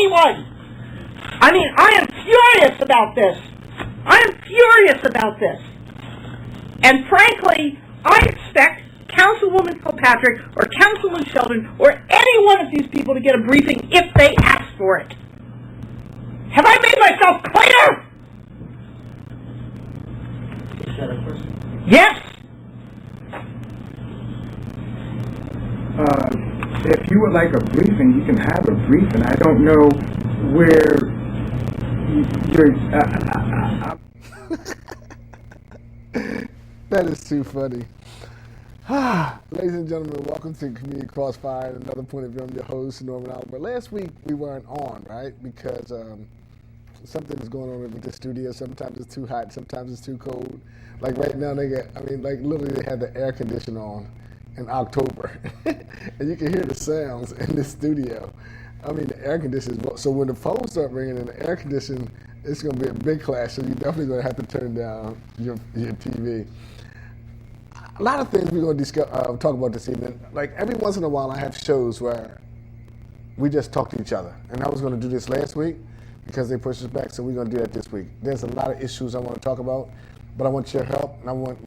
anyone. I mean, I am furious about this. I am furious about this. And frankly, I expect Councilwoman Kilpatrick or Councilman Sheldon or any one of these people to get a briefing if they ask for it. Have I made myself clear? Is that a question? Yes. If you would like a briefing, you can have a briefing. I don't know where you're... That is too funny. Ladies and gentlemen, welcome to Community Crossfire, another point of view. I'm your host, Norman Albert. Last week we weren't on, right? Because something is going on with the studio. Sometimes it's too hot, sometimes it's too cold. Like right now, literally they had the air conditioner on in October. And you can hear the sounds in the studio. I mean, the air conditioner. So when the phones start ringing and the air conditioner, it's going to be a big clash. So you're definitely going to have to turn down your TV. A lot of things we're going to talk about this evening. Like every once in a while, I have shows where we just talk to each other. And I was going to do this last week because they pushed us back, so we're going to do that this week. There's a lot of issues I want to talk about, but I want your help, and I want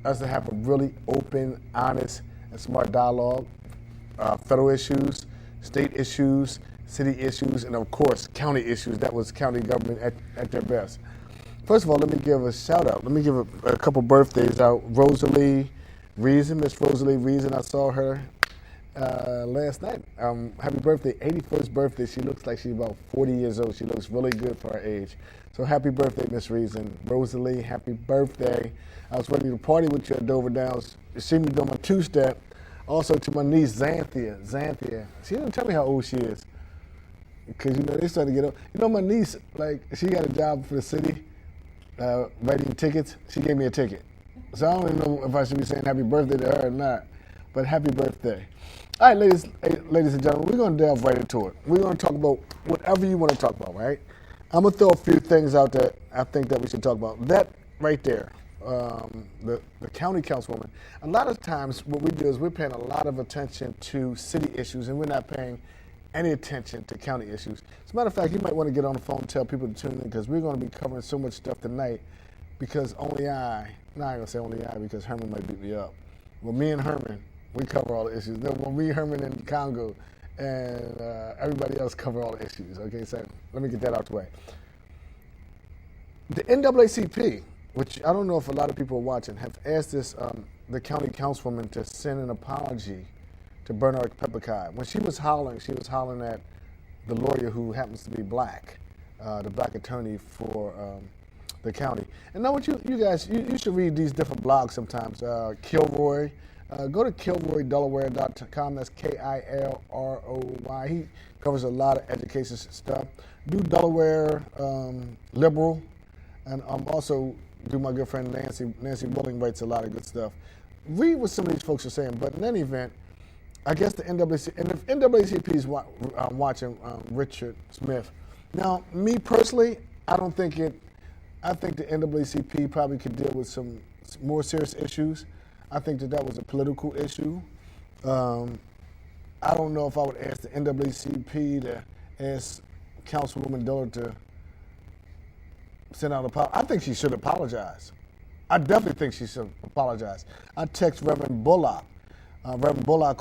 us to have a really open, honest, and smart dialogue. Federal issues, state issues, city issues, and of course, county issues. That was county government at their best. First of all, let me give a shout out. Let me give a couple birthdays out. Rosalie Reason, Miss Rosalie Reason, I saw her last night. Happy birthday, 81st birthday. She looks like she's about 40 years old. She looks really good for her age. So happy birthday, Miss Reason. Rosalie, happy birthday. I was ready to party with you at Dover Downs. You see me doing my two-step. Also to my niece, Xanthia. She didn't tell me how old she is. Because, they started to get old. My niece, she got a job for the city, writing tickets. She gave me a ticket. So I don't even know if I should be saying happy birthday to her or not. But happy birthday. All right, ladies and gentlemen, we're going to delve right into it. We're going to talk about whatever you want to talk about, right? I'm going to throw a few things out that I think that we should talk about. That right there, the county councilwoman. A lot of times what we do is we're paying a lot of attention to city issues, and we're not paying any attention to county issues. As a matter of fact, you might want to get on the phone and tell people to tune in because we're going to be covering so much stuff tonight because I ain't going to say only I because Herman might beat me up. Well, me and Herman, we cover all the issues. Then when me, Herman, and Congo, and everybody else cover all the issues. Okay, so let me get that out the way. The NAACP, which I don't know if a lot of people are watching, have asked the county councilwoman to send an apology to Bernard Peppercott. When she was hollering at the lawyer who happens to be black, the black attorney for the county. And now what you guys, you should read these different blogs sometimes. Kilroy, go to KilroyDelaware.com. That's Kilroy. He covers a lot of education stuff. Do Delaware Liberal, and also do my good friend Nancy Willing writes a lot of good stuff. Read what some of these folks are saying, but in any event, I guess the NAACP, and if NAACP is watching Richard Smith. Now, me personally, I think the NAACP probably could deal with some more serious issues. I think that was a political issue. I don't know if I would ask the NAACP to ask Councilwoman Diller to send out apology. I think she should apologize. I definitely think she should apologize. I text Reverend Bullock,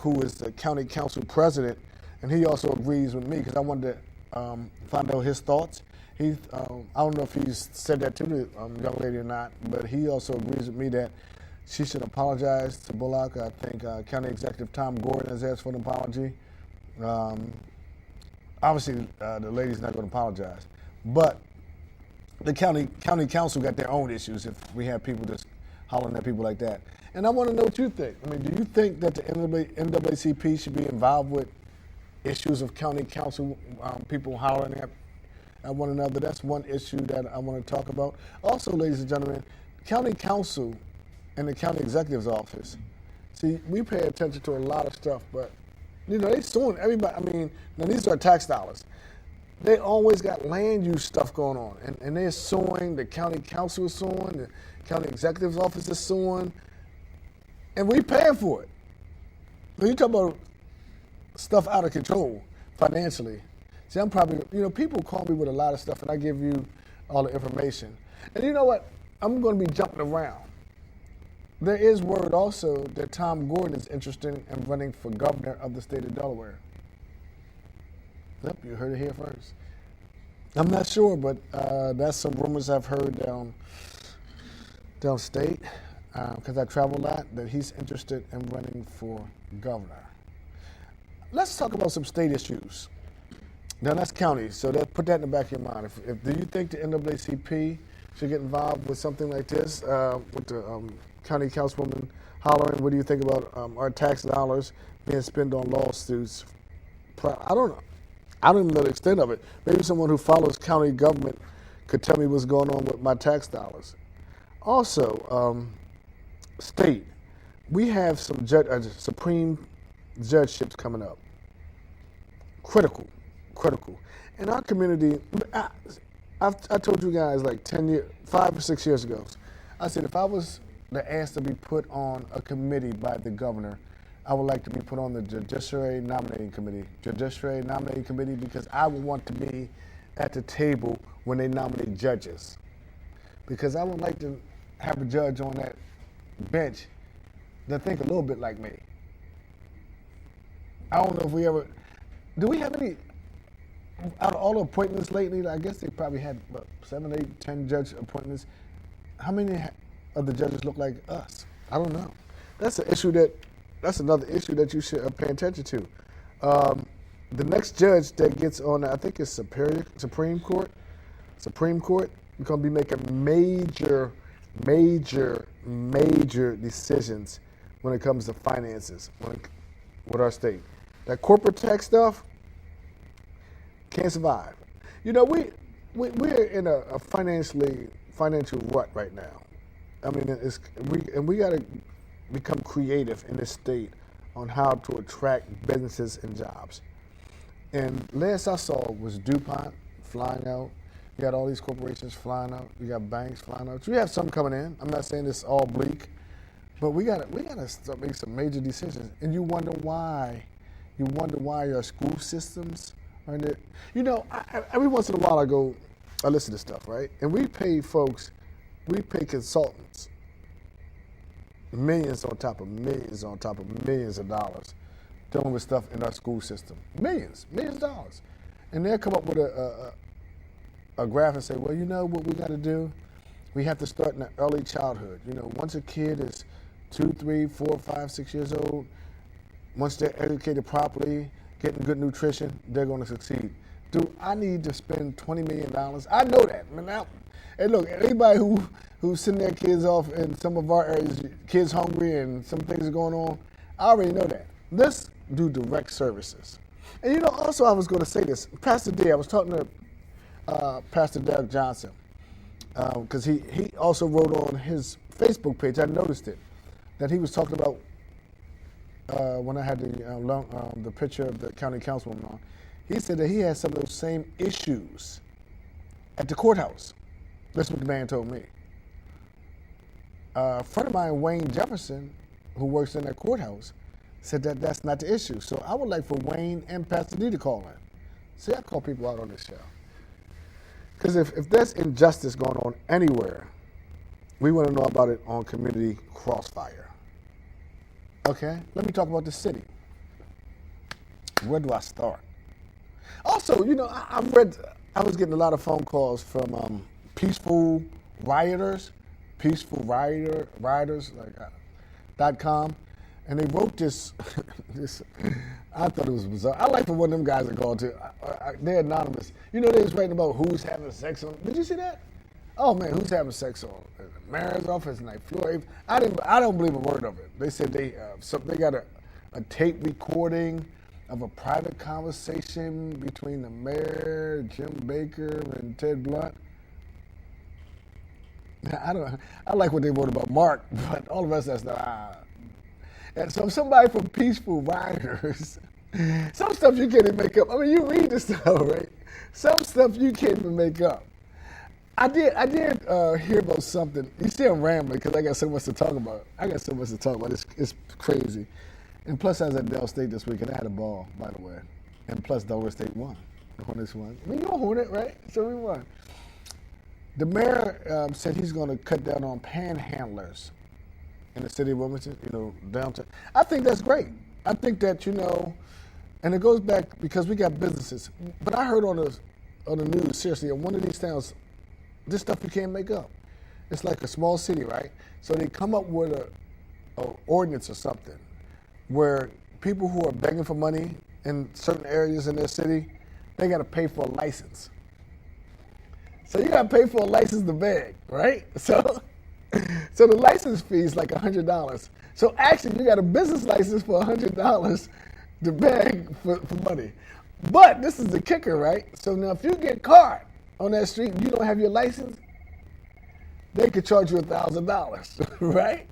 who is the county council president, and he also agrees with me because I wanted to find out his thoughts. I don't know if he's said that to the young lady or not, but he also agrees with me that she should apologize to Bullock. I think County Executive Tom Gordon has asked for an apology. Obviously, the lady's not going to apologize, but the county council got their own issues if we have people just hollering at people like that. And I want to know what you think. I mean, do you think that the NAACP should be involved with issues of county council, people hollering at one another? That's one issue that I want to talk about. Also, ladies and gentlemen, county council and the county executive's office. See, we pay attention to a lot of stuff, but they suing everybody. I mean, now these are tax dollars. They always got land use stuff going on, and they're suing. The county council is suing. The county executive's office is suing, and we paying for it. When you talk about stuff out of control financially, See, I'm probably, people call me with a lot of stuff, and I give you all the information. And you know what? I'm going to be jumping around. There is word also that Tom Gordon is interested in running for governor of the state of Delaware. Yep, you heard it here first. I'm not sure, but that's some rumors I've heard downstate, because I travel a lot, that he's interested in running for governor. Let's talk about some state issues. Now, that's counties, so put that in the back of your mind. Do you think the NAACP should get involved with something like this, with the county councilwoman hollering? What do you think about our tax dollars being spent on lawsuits? I don't know. I don't even know the extent of it. Maybe someone who follows county government could tell me what's going on with my tax dollars. Also, state, we have some Supreme judgeships coming up. Critical. In our community, I told you guys like 5 or 6 years ago, I said if I was asked to be put on a committee by the governor, I would like to be put on the Judiciary Nominating Committee, because I would want to be at the table when they nominate judges. Because I would like to have a judge on that bench that think a little bit like me. I don't know if do we have any, out of all the appointments lately, I guess they probably had 7, 8, 10 judge appointments. How many of the judges look like us? I don't know. That's another issue that you should pay attention to. The next judge that gets on, I think it's Supreme Court, is going to be making major decisions when it comes to finances with our state. That corporate tax stuff can't survive. We're in a financial rut right now. I mean, we got to become creative in this state on how to attract businesses and jobs. And last I saw was DuPont flying out. You got all these corporations flying out. You got banks flying out. You have some coming in. I'm not saying it's all bleak, but we got to start making some major decisions. And you wonder why. Our school systems are in there. Every once in a while I listen to stuff, right? And we pay consultants millions on top of millions of dollars dealing with stuff in our school system. Millions of dollars. And they'll come up with a graph and say, well, what we got to do? We have to start in the early childhood. Once a kid is 2, 3, 4, 5, 6 years old, once they're educated properly, getting good nutrition, they're going to succeed. Do I need to spend $20 million? I know that. And look, anybody who's sending their kids off in some of our areas, kids hungry and some things are going on, I already know that. Let's do direct services. And also I was going to say this. Pastor D, I was talking to Pastor Derek Johnson, because he also wrote on his Facebook page, I noticed it, that he was talking about when I had the picture of the county councilwoman on. He said that he had some of those same issues at the courthouse. That's what the man told me. A friend of mine, Wayne Jefferson, who works in that courthouse, said that that's not the issue. So I would like for Wayne and Pastor D to call in. See, I call people out on this show. Because if there's injustice going on anywhere, we want to know about it on Community Crossfire. Okay, let me talk about the city. Where do I start? Also, I was getting a lot of phone calls from peaceful rioters, .com, and they wrote this. I thought it was bizarre. I like for one of them guys I called to. They're anonymous. They was writing about who's having sex on. Did you see that? Oh man, who's having sex on the mayor's office like Floyd? I don't believe a word of it. They said they got a tape recording of a private conversation between the mayor, Jim Baker, and Ted Blunt. I like what they wrote about Mark, but all the rest of that stuff. And so somebody from Peaceful Riders, some stuff you can't even make up. I mean, you read this stuff, right? Some stuff you can't even make up. I did hear about something. You see, I'm rambling because I got so much to talk about. It's crazy. And plus, I was at Del State this week, and I had a ball, by the way. And plus, Delaware State won. on this one. I mean, you're a Hornet, right? So we won. The mayor said he's going to cut down on panhandlers in the city of Wilmington, downtown. I think that's great. I think that, and it goes back because we got businesses. But I heard on the news, seriously, in one of these towns, this stuff you can't make up. It's like a small city, right? So they come up with a ordinance or something where people who are begging for money in certain areas in their city, they got to pay for a license. So you got to pay for a license to beg, right? So the license fee is like $100. So actually, you got a business license for $100 to beg for money. But this is the kicker, right? So now if you get caught on that street and you don't have your license, they could charge you $1,000, right?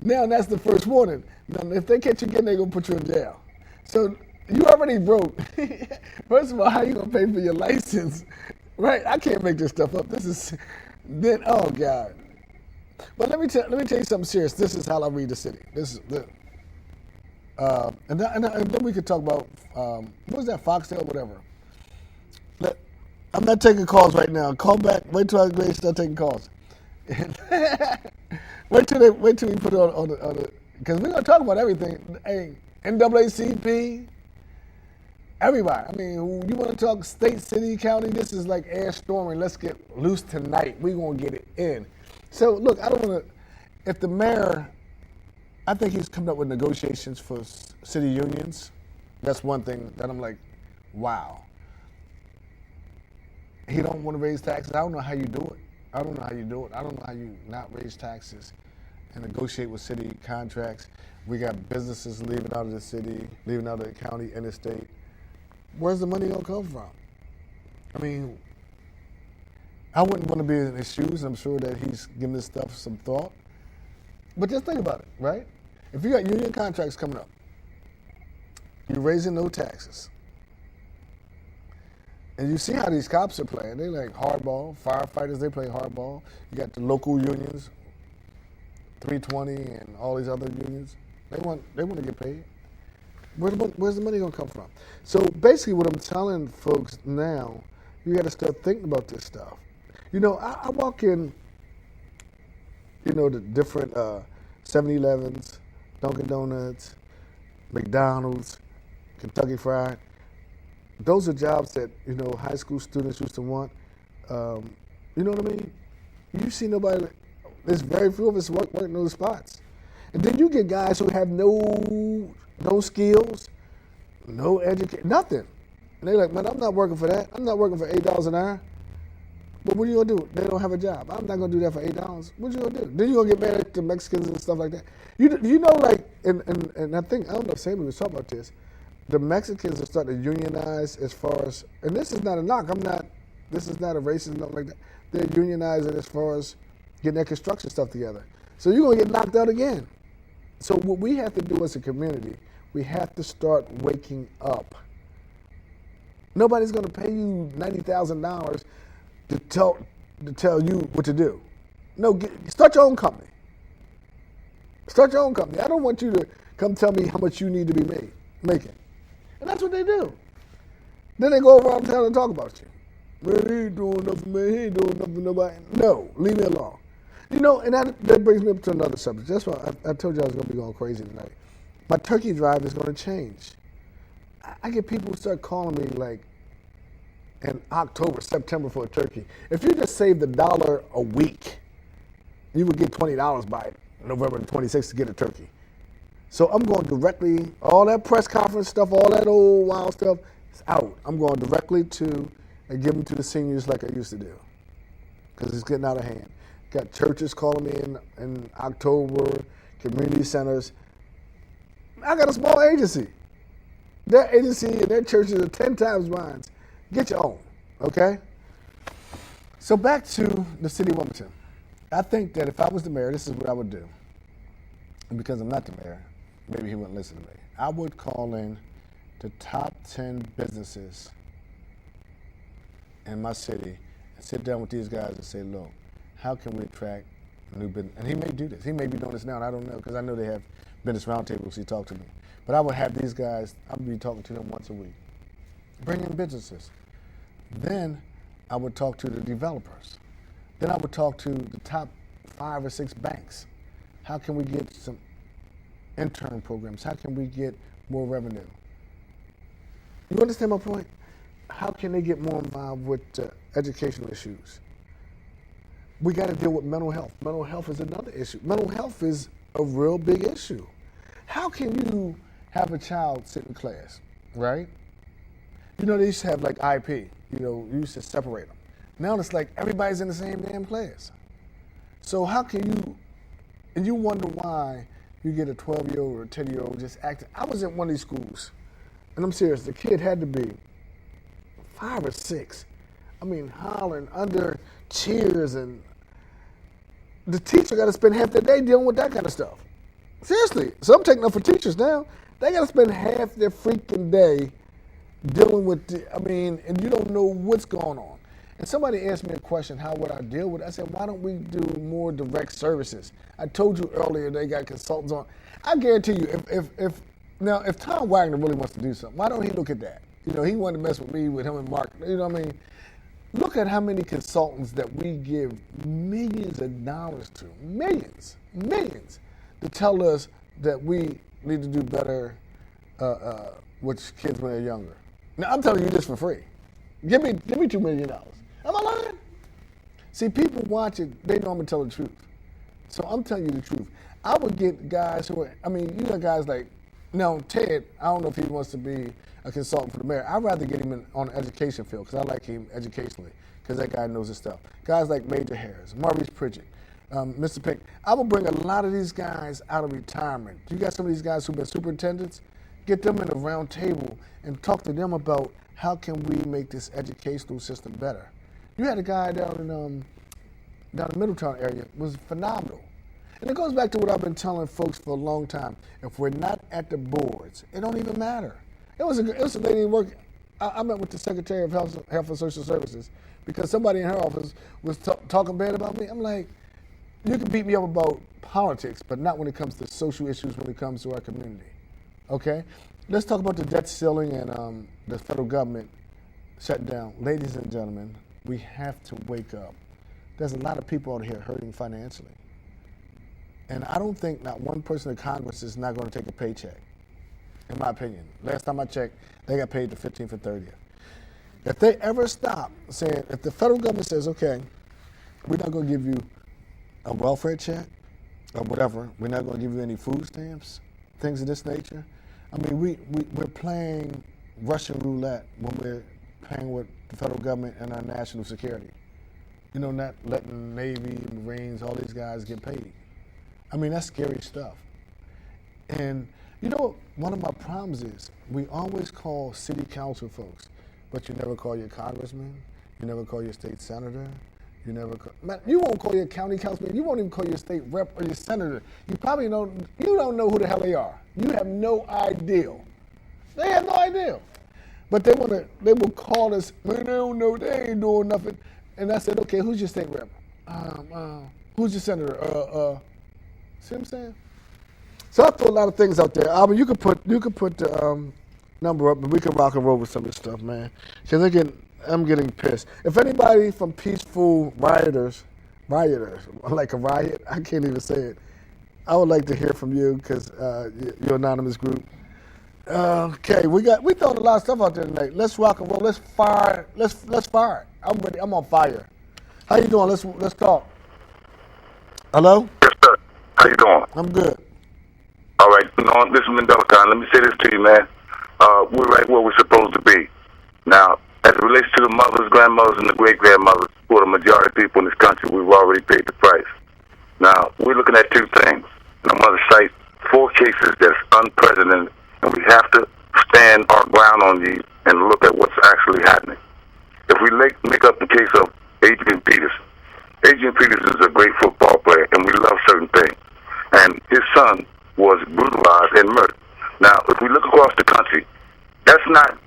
Now that's the first warning. Now if they catch you again, they're going to put you in jail. So you already broke. First of all, how you going to pay for your license? Right? I can't make this stuff up. Oh God. But let me tell you something serious. This is how I read the city. And then we could talk about, what was that, Foxtail, whatever. I'm not taking calls right now. Call back. Wait till I start taking calls. wait till we put it on the, because we're going to talk about everything. Hey, NAACP, everybody. I mean, you want to talk state, city, county, this is like air storming. Let's get loose tonight. We're going to get it in. So, look, I don't want to, if the mayor, I think he's coming up with negotiations for city unions. That's one thing that I'm like, wow. He don't want to raise taxes. I don't know how you do it. I don't know how you not raise taxes and negotiate with city contracts. We got businesses leaving out of the city, leaving out of the county and the state. Where's the money going to come from? I mean, I wouldn't want to be in his shoes. I'm sure that he's giving this stuff some thought. But just think about it, right? If you got union contracts coming up, you're raising no taxes. And you see how these cops are playing. They like hardball. Firefighters, they play hardball. You got the local unions, 320 and all these other unions. They want to get paid. Where's the money going to come from? So basically what I'm telling folks now, you got to start thinking about this stuff. I walk in, the different 7-Elevens, Dunkin' Donuts, McDonald's, Kentucky Fried. Those are jobs that, high school students used to want. You know what I mean? You see nobody, there's very few of us working those spots. And then you get guys who have no skills, no education, nothing. And they're like, man, I'm not working for that. I'm not working for $8 an hour. But what are you going to do? They don't have a job. I'm not going to do that for $8. What you going to do? Then you're going to get mad at the Mexicans and stuff like that. And I think, I don't know if Sammy was talking about this, the Mexicans are starting to unionize as far as, and this is not a knock, this is not a racist, nothing like that. They're unionizing as far as getting their construction stuff together. So you're going to get knocked out again. So what we have to do as a community, we have to start waking up. Nobody's going to pay you $90,000 to tell you what to do. No, start your own company. Start your own company. I don't want you to come tell me how much you need to be making. And that's what they do. Then they go around town and talk about you. Man, he ain't doing nothing, man. He ain't doing nothing for nobody. No, leave me alone. And that brings me up to another subject. That's why I told you I was going to be going crazy tonight. My turkey drive is going to change. I get people who start calling me like in October, September for a turkey. If you just saved $1 a week, you would get $20 by November 26th to get a turkey. So I'm going directly, all that press conference stuff, all that old wild stuff, it's out. I'm going directly to and give them to the seniors like I used to do, because it's getting out of hand. Got churches calling me in October, community centers. I got a small agency. Their agency and their churches are 10 times mine. Get your own, okay? So back to the city of Wilmington. I think that if I was the mayor, this is what I would do. And because I'm not the mayor, maybe he wouldn't listen to me. I would call in the top 10 businesses in my city and sit down with these guys and say, look, how can we attract new business? And he may do this. He may be doing this now, and I don't know, because I know they have business roundtables. He talked to me. But I would have these guys, I would be talking to them once a week. Bring in businesses. Then I would talk to the developers. Then I would talk to the top 5 or 6 banks. How can we get some intern programs? How can we get more revenue? You understand my point? How can they get more involved with educational issues? We got to deal with mental health. Mental health is another issue. Mental health is a real big issue. How can you have a child sit in class, right? You know, they used to have like IP. You know, you used to separate them. Now it's like everybody's in the same damn class. So how can you, and you wonder why you get a 12-year-old or a 10-year-old just acting. I was at one of these schools, and I'm serious, the kid had to be 5 or 6. I mean, hollering under cheers, and the teacher got to spend half their day dealing with that kind of stuff. Seriously. So I'm taking up for teachers now. They got to spend half their freaking day dealing with, and you don't know what's going on. And somebody asked me a question, how would I deal with it? I said, why don't we do more direct services? I told you earlier they got consultants on. I guarantee you, if Tom Wagner really wants to do something, why don't he look at that? You know, he wanted to mess with me, with him and Mark. You know what I mean? Look at how many consultants that we give millions of dollars to, millions, to tell us that we need to do better with kids when they're younger. Now, I'm telling you this for free. Give me $2 million. Am I lying? See, people watch it, they know I'm going to tell the truth. So I'm telling you the truth. I would get guys who are, you got guys like, now Ted, I don't know if he wants to be a consultant for the mayor. I'd rather get him on the education field because I like him educationally because that guy knows his stuff. Guys like Major Harris, Maurice Pritchett, Mr. Pink. I would bring a lot of these guys out of retirement. You got some of these guys who've been superintendents, get them in a round table and talk to them about how can we make this educational system better. You had a guy down in the Middletown area, was phenomenal. And it goes back to what I've been telling folks for a long time. If we're not at the boards, it don't even matter. It was a lady in work. I met with the Secretary of Health and Social Services because somebody in her office was talking bad about me. I'm like, you can beat me up about politics, but not when it comes to social issues, when it comes to our community. Okay? Let's talk about the debt ceiling and the federal government shut down. Ladies and gentlemen, we have to wake up. There's a lot of people out here hurting financially. And I don't think not one person in Congress is not going to take a paycheck, in my opinion. Last time I checked, they got paid the 15th and 30th. If they ever stop saying, if the federal government says, okay, we're not going to give you a welfare check or whatever, we're not going to give you any food stamps, things of this nature. We're playing Russian roulette when we're playing with the federal government and our national security. You know, not letting Navy, Marines, all these guys get paid. That's scary stuff. And you know, one of my problems is we always call city council folks, but you never call your congressman, you never call your state senator, you won't call your county councilman, you won't even call your state rep or your senator. You don't know who the hell they are. You have no idea. They have no idea. But they will call us, man, they don't know, they ain't doing nothing. And I said, okay, who's your state rep? Who's your senator? See what I'm saying? So I throw a lot of things out there. You could put the number up, and we can rock and roll with some of this stuff, man. Because I'm getting pissed. If anybody from peaceful rioters, like a riot, I can't even say it. I would like to hear from you because you're anonymous group. Okay, we throwing a lot of stuff out there tonight. Let's rock and roll. Let's fire. Let's fire. I'm ready. I'm on fire. How you doing? Let's talk. Hello? Yes, sir. How you doing? I'm good. All right. This is Mendoza. Let me say this to you, man. We're right where we're supposed to be. Now, as it relates to the mothers, grandmothers, and the great-grandmothers, who are the majority of people in this country, we've already paid the price. Now, we're looking at 2 things. And I'm going to cite 4 cases that's unprecedented, and we have to stand our ground on these and look at what's actually happening. If we make up the case of Adrian Peterson. Adrian Peterson is a great football player, and we love certain things. And his son was brutalized and murdered. Now, if we look across the country, that's not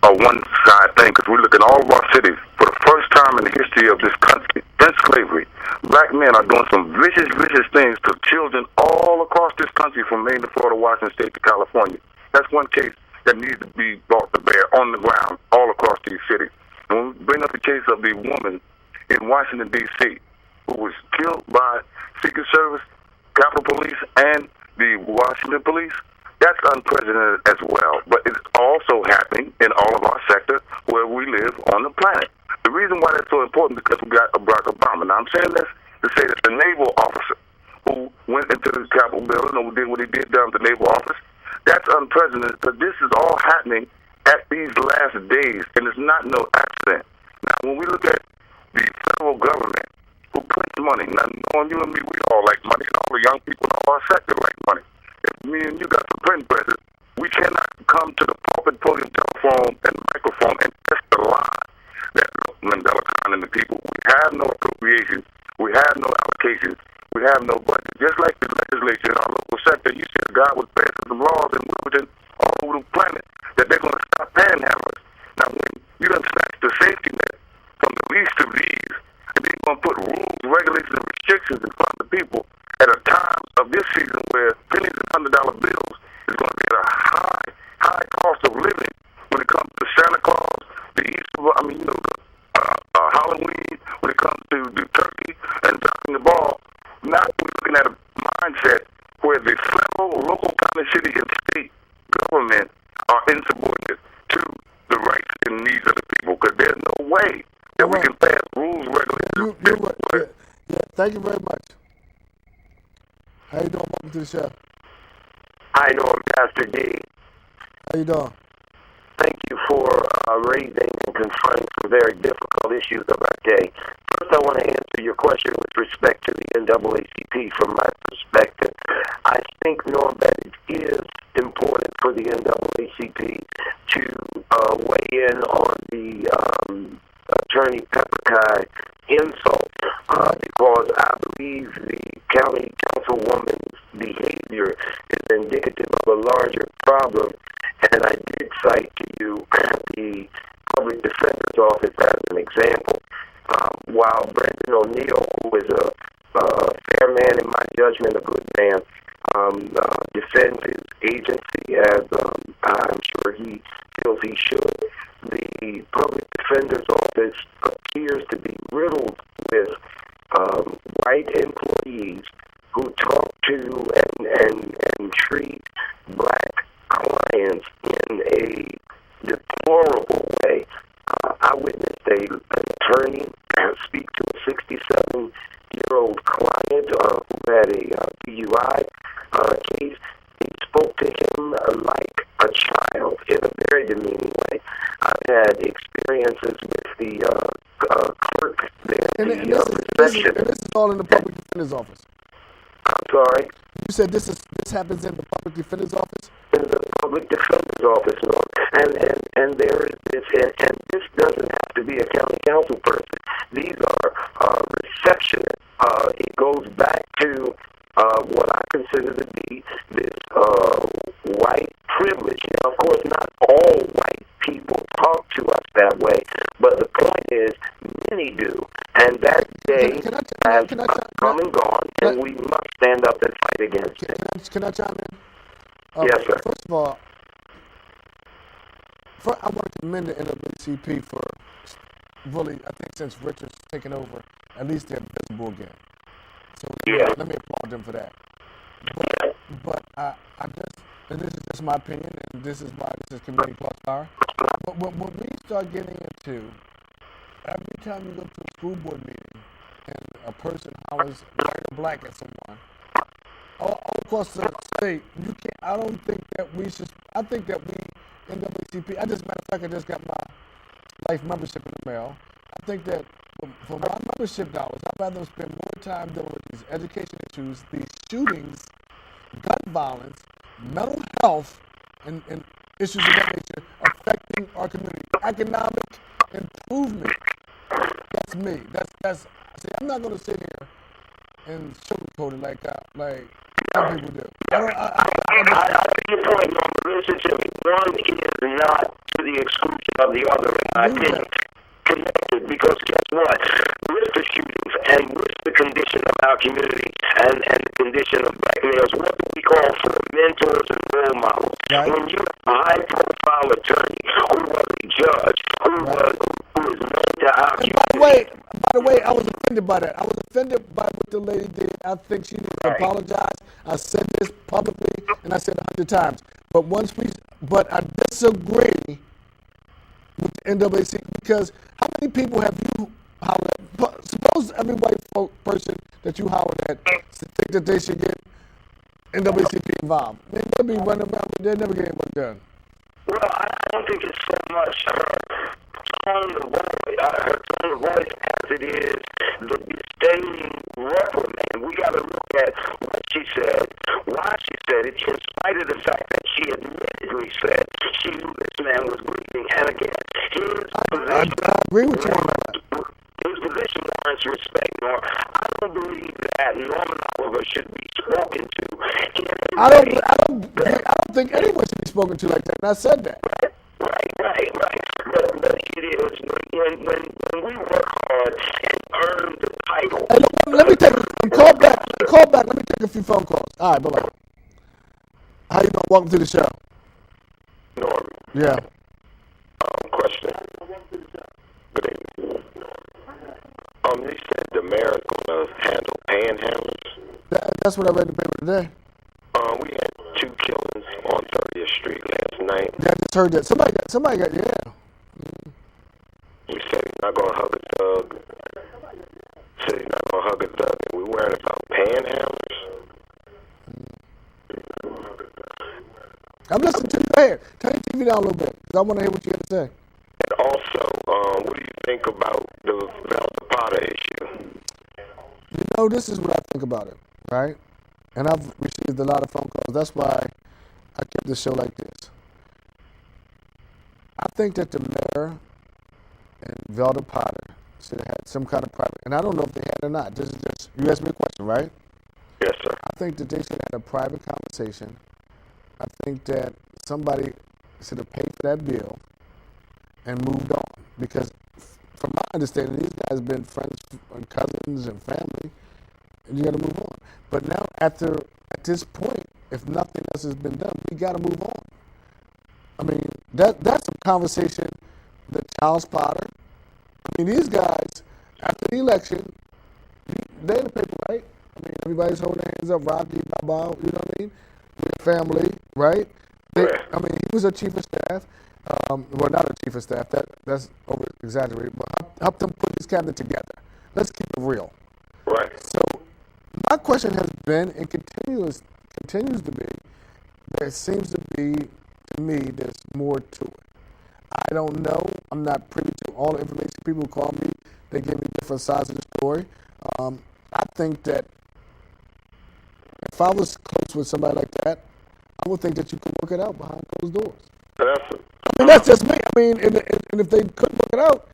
a one-side thing, because we look at all of our cities. For the first time in the history of this country, since slavery, black men are doing some vicious things to children all across this country, from Maine to Florida, Washington State to California. That's one case. that needs to be brought to bear on the ground all across these cities. And when we bring up the case of the woman in Washington, D.C., who was killed by Secret Service, Capitol Police, and the Washington Police, that's unprecedented as well. But it's also happening in all of our sectors where we live on the planet. The reason why that's so important is because we got Barack Obama. Now, I'm saying this to say that the naval officer who went into the Capitol building and did what he did down at the naval office, that's unprecedented, but this is all happening at these last days, and it's not no accident. Now, when we look at the federal government, who prints money, now, knowing you and me, we all like money, and all the young people in our sector like money. If me and you got some printing presses, we cannot come to the pulpit, podium, telephone, and microphone and test the lie that Mandela Khan and the people. We have no appropriations. We have no allocations. We have no budget. Just like the legislature in our local sector, you said God was passing some laws in Wilmington all over the planet that they're going to stop panhandlers. Now, when you done snatch the safety net from the least of these, and then you're going to put rules, regulations, and restrictions in front of the people at a time of this season where pennies and $100 bills is going to be at a high cost of living when it comes to Santa Claus, the Easter, Halloween, when it comes to the turkey and dropping the ball. Now we're looking at a mindset where the federal, local, county, city, and state government are insubordinate to the rights and needs of the people, because there's no way that we can pass rules, regulations. Yeah, thank you very much. How you doing? Welcome to the show. How you doing, Pastor D? How you doing? Thank you for raising and confronting some very difficult issues of our day. First, I want to answer your question with respect to the NAACP from my perspective. I think, Norm, that it is important for the NAACP to weigh in on the Attorney Pepperkai insult because I believe the county councilwoman's behavior is indicative of a larger problem. And I did cite to you the public defender's office as an example. While Brendan O'Neill, who is a fair man in my judgment, a good man, defends his agency as I'm sure he feels he should, the public defender's office appears to be riddled with white employees who talk to and treat black clients in a deplorable way. I witnessed an attorney speak to a 67-year-old client who had a DUI case. He spoke to him like a child in a very demeaning way. I've had experiences with the clerk there, this is all in the public defender's office. I'm sorry? You said this happens in the public defender's office? In the public defender's office, no. And there is this, and this doesn't have to be a county council person. These are receptionists. It goes back to what I consider to be this white privilege. Now, of course, not all white people talk to us that way, but the point is, many do. And that day has come and gone, and we must stand up and fight against it. Can I chime in? Yes, sir. First of all, I want to commend the NAACP for really, I think since Richard's taken over, at least they're visible again. So let me applaud them for that. But I just, and this is just my opinion, and this is why this is Community Crossfire. But when we start getting into, every time you go to a school board meeting and a person hollers white or black at someone, all across the state, you can't. I don't think that we should. I think that we, NAACP. Matter of fact, I just got my life membership in the mail. I think that for my membership dollars, I'd rather spend more time dealing with these education issues, these shootings, gun violence, mental health, and issues of that nature affecting our community. Economic improvement. That's me. That's. See, I'm not going to sit here and sugarcoat it like some people do. I see your point, Norman. Listen to me. One is not to the exclusion of the other, I think, connected, because guess what? With the shootings and with the condition of our community and the condition of black males, what do we call for mentors and role models? Right. When you have a high-profile And by the way, I was offended by that. I was offended by what the lady did. I think she needs to apologize. I said this publicly, and I said it 100 times. But I disagree with the NAACP, because how many people have you hollered at? Suppose every white person that you hollered at think that they should get NAACP involved. They'll be running around, they'll never get anyone done. Well, I don't think it's so much her tone of voice as it is the disdaining reprimand. We got to look at what she said, why she said it, in spite of the fact that she admittedly said she knew this man was breathing. And again, I agree with you. His position warrants respect. I don't believe that Norman Oliver should be spoken to. I don't think anyone should be spoken to like that, and I said that. Right. But it is when we work hard and earn the title. Hey, let me take call back. Let me take a few phone calls. All right, bye-bye. How you doing? Welcome to the show. Norman. Yeah. Question. Good evening. You said the mayor is going to handle panhandlers. That's what I read in the paper today. We had 2 killings on 30th Street last night. Yeah, I just heard that. Somebody got, yeah. We said he's not going to hug a thug. Said he's not going to hug a thug. And we worried about panhandlers. I'm listening to you. Go ahead. Turn your TV down a little bit, because I want to hear what you have to say. And also, what do you think about the Velda Potter issue? You know, this is what I think about it, right? And I've received a lot of phone calls. That's why I kept the show like this. I think that the mayor and Velda Potter should have had some kind of private, and I don't know if they had or not. This is just, you asked me a question, right? Yes, sir. I think that they should have had a private conversation. I think that somebody should have paid for that bill and moved on. Because from my understanding, these guys have been friends and cousins and family, and you got to move on. But now, at this point, if nothing else has been done, we got to move on. I mean, that's a conversation that Charles Potter, I mean, these guys, after the election, they're in the paper, right? I mean, everybody's holding their hands up, Rocky, Baba, you know what I mean? With family, right? I mean, he was a chief of staff. Well, not a chief of staff. That's over exaggerated, but help them put his cabinet together. Let's keep it real. Right. So my question has been and continues to be, there seems to be, to me, there's more to it. I don't know. I'm not privy to all the information. People call me. They give me different sides of the story. I think that if I was close with somebody like that, I would think that you could work it out behind closed doors. I mean, that's just me. I mean, and if they couldn't work it out,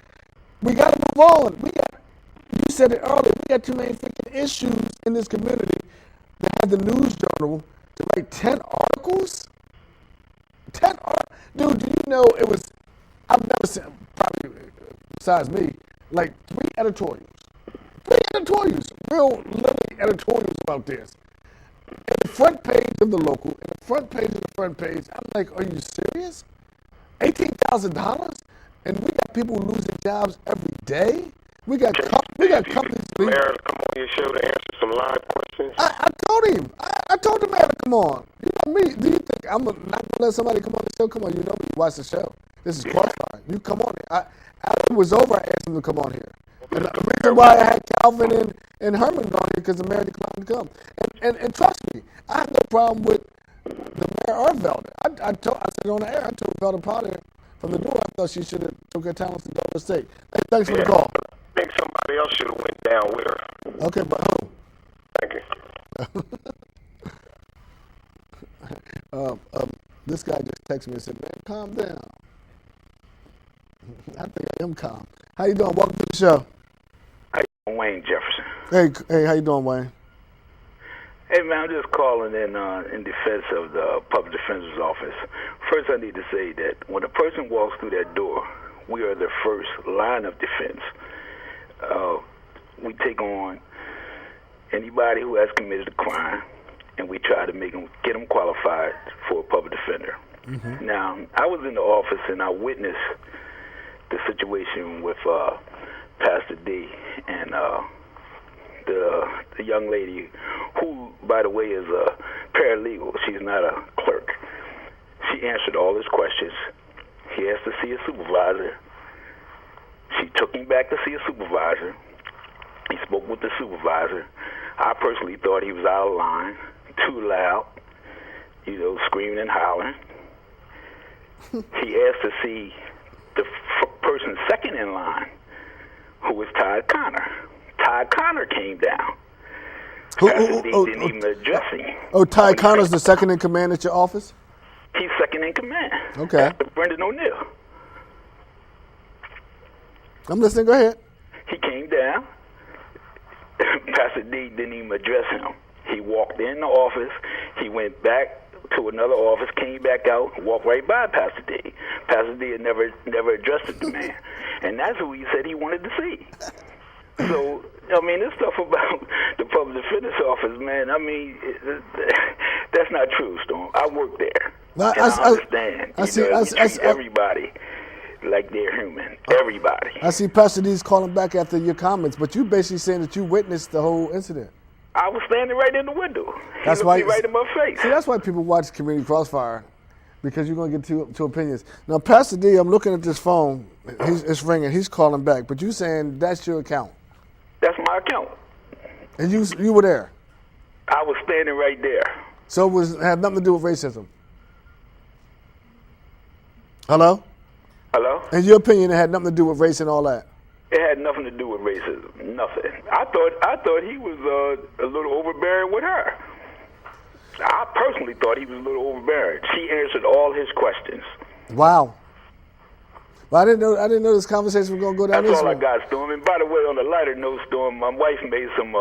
we got to move on. You said it earlier, we got too many freaking issues in this community that had the news journal to write 10 articles? 10 articles? Dude, do you know it was, I've never seen, probably besides me, like 3 editorials. 3 editorials, real literally editorials about this. In the front page of the local, in the front page of the front page, I'm like, are you serious? $18,000? And we got people losing jobs every day? We got companies. Mayor, come on your show to answer some live questions. I told him. I told the mayor to come on. You know me. Do you think I'm not going to let somebody come on the show? Come on, you know me. Watch the show. This is Crossfire. You come on here. After it was over, I asked him to come on here. And the reason why I had Calvin and Herman on here because the mayor declined to come. And trust me, I have no problem with the mayor or Velda. I said on the air, I told Velda Potter from the door, I thought she should have took her talents to Delaware State. Hey, thanks for the call. I think somebody else should have went down with her. Okay, but who? Thank you. This guy just texted me and said, man, calm down. I think I am calm. How you doing? Welcome to the show. How you doing, Wayne Jefferson? Hey, how you doing, Wayne? Hey, man, I'm just calling in defense of the public defender's office. First, I need to say that when a person walks through that door, we are the first line of defense. We take on anybody who has committed a crime, and we try to get them qualified for a public defender. Mm-hmm. Now, I was in the office, and I witnessed the situation with Pastor D and the young lady who, by the way, is a paralegal. She's not a clerk. She answered all his questions. He asked to see a supervisor. She took him back to see a supervisor. He spoke with the supervisor. I personally thought he was out of line, too loud, screaming and hollering. He asked to see the person second in line, who was Todd Connor. Todd Connor came down. Pastor D didn't even address him. Oh, Todd Connor's the second in command at your office? He's second in command. Okay. After Brendan O'Neill. I'm listening. Go ahead. He came down. Pastor D didn't even address him. He walked in the office. He went back to another office, came back out, walked right by Pastor D. Pastor D had never addressed the man. And that's who he said he wanted to see. So, this stuff about the public defender's office, man, that's not true, Storm. I work there. Well, and I understand. I treat everybody like they're human. Everybody. I see Pastor D's calling back after your comments, but you basically saying that you witnessed the whole incident. I was standing right in the window. That's he why looked me right in my face. See, that's why people watch Community Crossfire, because you're going to get two opinions. Now, Pastor D, I'm looking at this phone. It's ringing. He's calling back, but you saying that's your account. That's my account. And you were there. I was standing right there. So it had nothing to do with racism. Hello? Hello? In your opinion, it had nothing to do with race and all that. It had nothing to do with racism. Nothing. I thought he was a little overbearing with her. I personally thought he was a little overbearing. She answered all his questions. Wow. Well, I didn't know this conversation was going to go down this way. That's all I got, Storm. And by the way, on a lighter note, Storm, my wife made some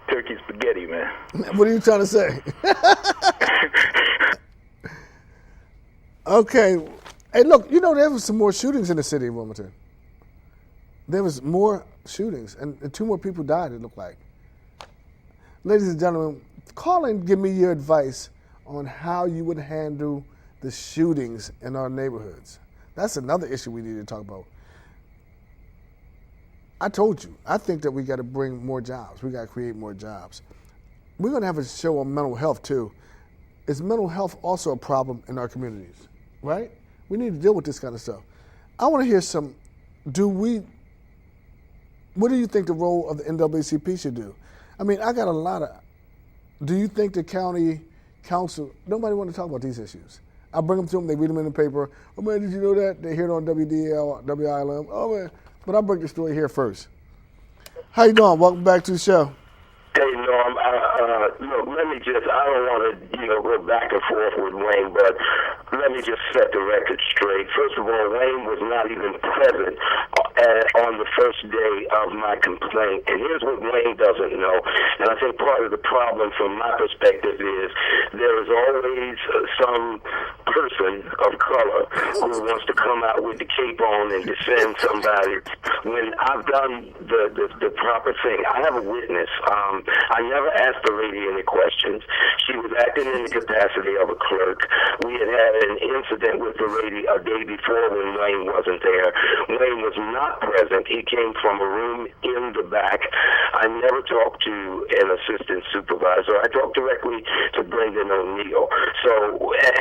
turkey spaghetti, man. What are you trying to say? Okay. Hey, look, there was some more shootings in the city of Wilmington. There was more shootings, and 2 more people died, it looked like. Ladies and gentlemen, call and give me your advice on how you would handle the shootings in our neighborhoods. That's another issue we need to talk about. I told you, I think that we got to bring more jobs. We got to create more jobs. We're going to have a show on mental health, too. Is mental health also a problem in our communities, right? We need to deal with this kind of stuff. I want to hear what do you think the role of the NAACP should do? I got do you think the county council, nobody want to talk about these issues. I bring them to them, they read them in the paper. Oh man, did you know that? They hear it on WDL, WILM. Oh man, but I'll break the story here first. How you doing? Welcome back to the show. Hey, Norm, look, I don't want to, go back and forth with Wayne, but let me just set the record straight. First of all, Wayne was not even present on the first day of my complaint. And here's what Wayne doesn't know. And I think part of the problem from my perspective is there is always some person of color who wants to come out with the cape on and defend somebody when I've done the proper thing. I have a witness. I never asked the lady any questions. She was acting in the capacity of a clerk. We had an incident with the lady a day before when Wayne wasn't there. Wayne was not present. He came from a room in the back. I never talked to an assistant supervisor. I talked directly to Brendan O'Neill.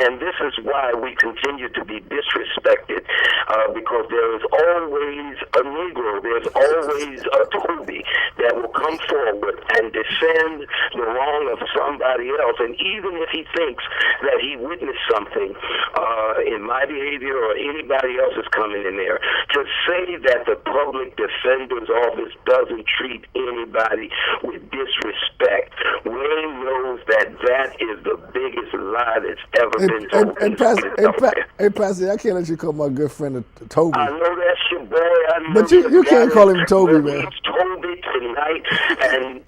And this is why we continue to be disrespected, because there is always a Negro, there's always a Toby that will come forward and defend the wrong of somebody else. And even if he thinks that he witnessed something in my behavior or anybody else is coming in there, to say that the public defender's office doesn't treat anybody with disrespect, Wayne knows that is the biggest lie that's ever been told. Hey, Pastor, I can't let you call my good friend Toby. I know that's your boy. But you can't call him Toby, man. He's Toby tonight,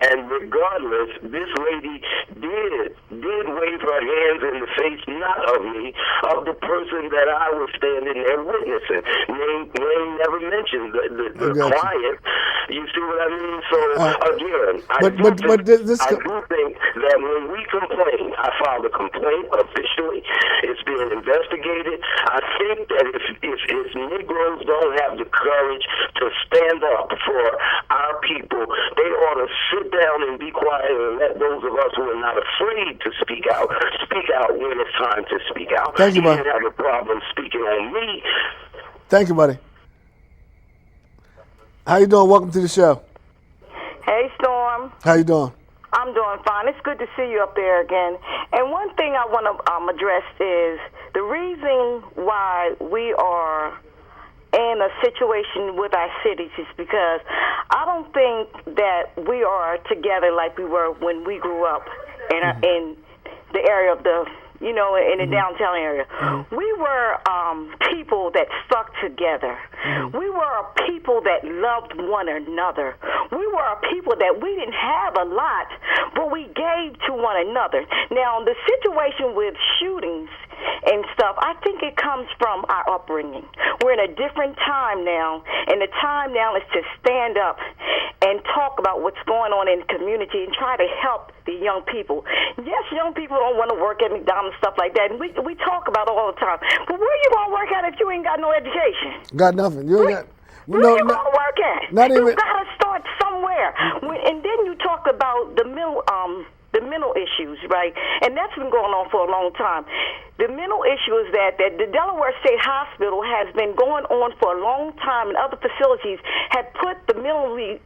and regardless, this lady did wave her hands in the face, not of me, of the person that I was standing there witnessing. Wayne never mentioned the client. You see what I mean? So, again, I do think that when we complain, I filed a complaint officially. It's being investigated. I think that if Negroes don't have the courage to stand up for our people, they ought to sit down and be quiet and let those of us who are not afraid to speak out when it's time to speak out. Thank you, buddy. You have a problem speaking on me. Thank you, buddy. How you doing? Welcome to the show. Hey, Storm. How you doing? I'm doing fine. It's good to see you up there again. And one thing I want to address is the reason why we are in a situation with our cities is because I don't think that we are together like we were when we grew up in the area of the, in the downtown area. We were people that stuck together. We were a people that loved one another. We were a people that we didn't have a lot, but we gave to one another. Now, the situation with shootings and stuff, I think it comes from our upbringing. We're in a different time now, and the time now is to stand up and talk about what's going on in the community and try to help the young people. Yes, young people don't want to work at McDonald's, stuff like that, and we talk about it all the time. But where you going to work at if you ain't got no education? Got nothing. You ain't got... Where you going to work at? Not even... You got to start somewhere. And then you talk about the mental issues, right? And that's been going on for a long time. The mental issue is that the Delaware State Hospital has been going on for a long time, and other facilities have put the mentally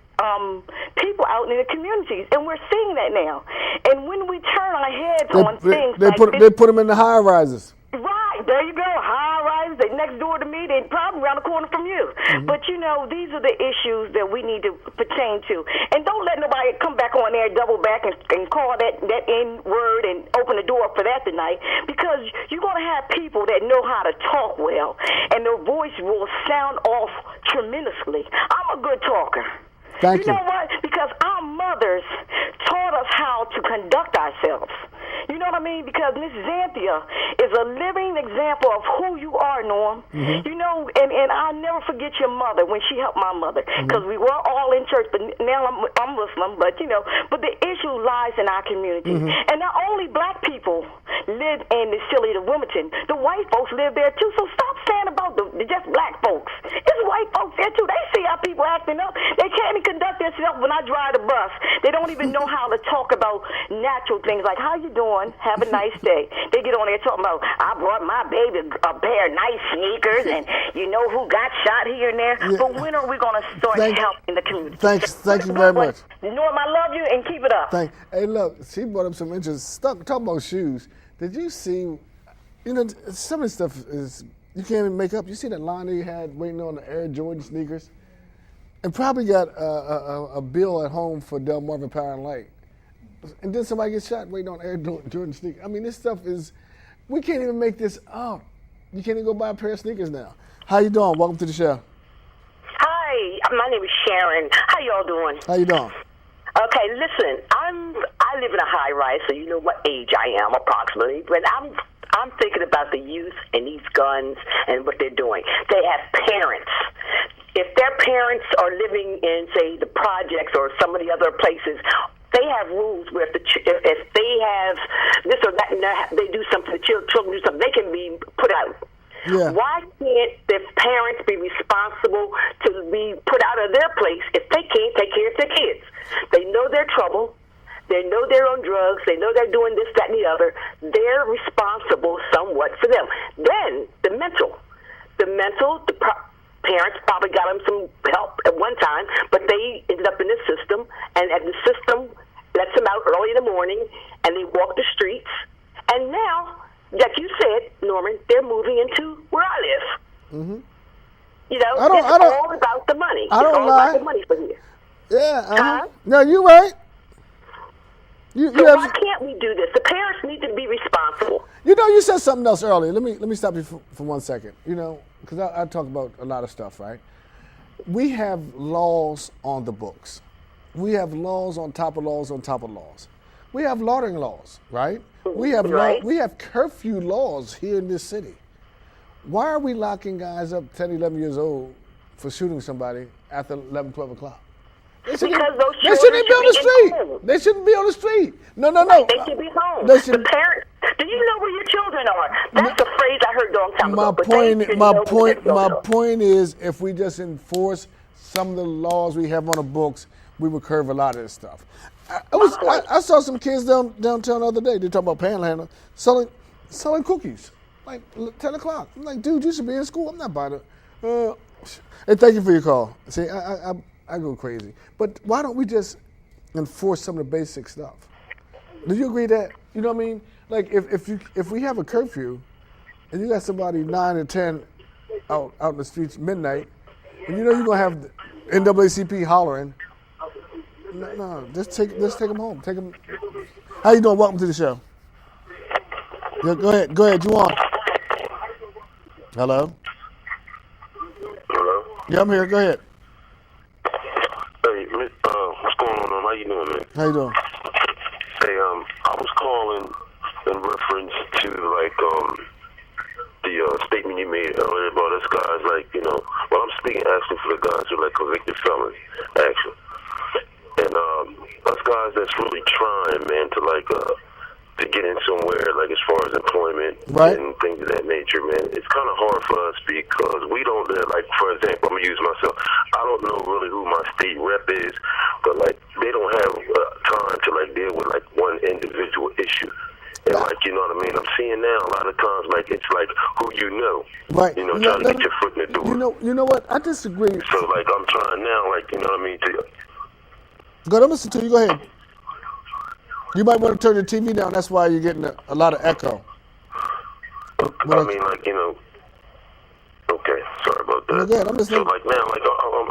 people out in the communities, and we're seeing that now. And when we turn our heads on things they put them in the high rises. Right, there you go. High rises, they next door to me, they probably around the corner from you. But these are the issues that we need to pertain to. And don't let nobody come back on there, double back, and call that N word and open the door for that tonight, because you're going to have people that know how to talk well, and their voice will sound off tremendously. I'm a good talker. Thank you. You know what? Because our mothers taught us how to conduct ourselves. You know what I mean? Because Miss Xanthia is a living example of who you are, Norm. And I'll never forget your mother when she helped my mother. Because we were all in church, but now I'm Muslim. But the issue lies in our community. And not only black people live in the city of Wilmington, the white folks live there too. So stop saying about the just black folks. It's white folks there too. They see how people acting up. They can't even conduct themselves when I drive the bus. They don't even know how to talk about natural things like, how you doing? Have a nice day. They get on there talking about, I brought my baby a pair of nice sneakers, and you know who got shot here and there. Yeah. But when are we going to start helping the community? Thank you very much. Norm, I love you, and keep it up. Hey, look, she brought up some interest. Talking about shoes. Did you see, some of the stuff is, you can't even make up. You see that line that you had waiting on the Air Jordan sneakers? And probably got a bill at home for Delmarva Power and Light. And then somebody gets shot waiting on Air Jordan sneakers. I mean, this stuff is, we can't even make this up. You can't even go buy a pair of sneakers now. How you doing? Welcome to the show. Hi, my name is Sharon. How y'all doing? How you doing? Okay, listen, I live in a high rise, so you know what age I am approximately. But I'm thinking about the youth and these guns and what they're doing. They have parents. If their parents are living in, say, the projects or some of the other places, they have rules where if they have this or that, and they do something, the children do something, they can be put out. Yeah. Why can't the parents be responsible to be put out of their place if they can't take care of their kids? They know their trouble. They know they're on drugs. They know they're doing this, that, and the other. They're responsible somewhat for them. Then the mental, parents probably got them some help at one time, but they ended up in the system, and the system lets them out early in the morning, and they walk the streets. And now, like you said, Norman, they're moving into where I live. Mm-hmm. It's all about the money. I don't it's all lie. about the money for here. Yeah. No, you're right. Why can't we do this? The parents need to be responsible. You said something else earlier. Let me stop you for 1 second. Because I talk about a lot of stuff, right? We have laws on the books. We have laws on top of laws on top of laws. We have loitering laws, right? We have we have curfew laws here in this city. Why are we locking guys up 10, 11 years old for shooting somebody after 11, 12 o'clock? Because those children They shouldn't be on the should street. in school. They shouldn't be on the street. No. They should be home. They should- The parents. Do you know where your children are? That's a phrase I heard a long time ago. But My point is, if we just enforce some of the laws we have on the books, we would curb a lot of this stuff. I saw some kids downtown the other day. They talking about panhandling, selling cookies, like 10 o'clock. I'm like, dude, you should be in school. I'm not buying it. Hey, thank you for your call. See, I go crazy. But why don't we just enforce some of the basic stuff? Do you agree that, you know what I mean? Like if we have a curfew and you got somebody 9 or 10 out in the streets midnight, and you know you're gonna have the NAACP hollering. No, just take them home. Take them. How you doing? Welcome to the show. Yeah, go ahead. You on? Hello. Hello? Yeah, I'm here. Go ahead. Hey, what's going on? How you doing, man? How you doing? Hey, I was calling in reference to, like, the statement you made earlier about us guys, like, you know, well, I'm speaking actually for the guys who are, like, convicted felons, actually. And us guys that's really trying, man, to, like, to get in somewhere, like, as far as employment and things of that nature, man, it's kind of hard for us because we don't, like, for example, I'm going to use myself. I don't know really who my state rep is, but, like, they don't have time to, like, deal with, like, one individual issue. And, like, you know what I mean? I'm seeing now a lot of times, like, it's like who you know. Right. You know, trying to get your foot in the door. You know what? I disagree. So, like, I'm trying now, like, you know what I mean, to... Go ahead, listen to you. Go ahead. You might want to turn your TV down. That's why you're getting a lot of echo. I mean, like, you know... Okay, sorry about that. Go ahead, I'm listening. So, like, now, like,